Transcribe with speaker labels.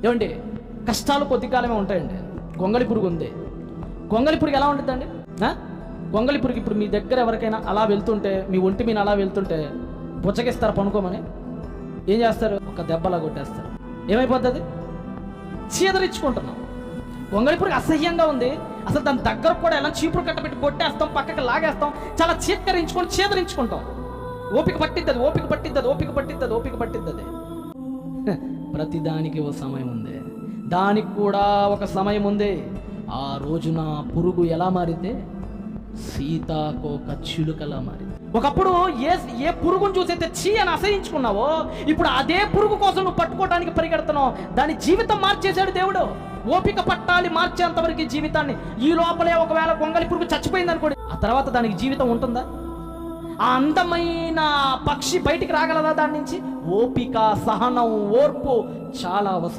Speaker 1: ఏమండి, కష్టాలు కొద్ది కాలమే ఉంటాయండి. గొంగళి పురుగు ఉంది. గొంగళి పురుగు ఎలా ఉంటుందండి? గొంగళి పురుగు ఇప్పుడు మీ దగ్గర ఎవరికైనా అలా వెళ్తుంటే, మీ ఒంటి మీద అలా వెళ్తుంటే బుచ్చగిస్తారు పనుకోమని. ఏం చేస్తారు? ఒక దెబ్బలా కొట్టేస్తారు. ఏమైపోతుంది? చీదరించుకుంటున్నాం. గొంగళి పురుగు అసహ్యంగా ఉంది. అసలు దాని దగ్గర కూడా ఎలా చీపురు కట్టబెట్టి కొట్టేస్తాం, పక్కకి లాగేస్తాం, చాలా చీదరించుకుంటాం. ఓపిక పట్టిద్దది. ప్రతిదానికి ఓ సమయం ఉంది. దానికి కూడా ఒక సమయం ఉంది. ఆ రోజున పురుగు ఎలా మారింది? సీతాకోక చిలుకలా మారింది. ఒకప్పుడు ఏ పురుగును చూసైతే చీ అని అసహించుకున్నావో, ఇప్పుడు అదే పురుగు కోసం నువ్వు పట్టుకోవడానికి పరిగెడుతున్నావు. దాని జీవితం మార్చేశాడు దేవుడు. ఓపిక పట్టాలి మార్చేంతవరకు జీవితాన్ని. ఈ లోపలే ఒకవేళ గొంగళి పురుగు చచ్చిపోయింది అనుకోండి, ఆ తర్వాత దానికి జీవితం ఉంటుందా? ఆ అందమైన పక్షి బయటికి రాగలదా దాని నుంచి? ఓపిక, సహనం, ఓర్పు చాలా అవసరం.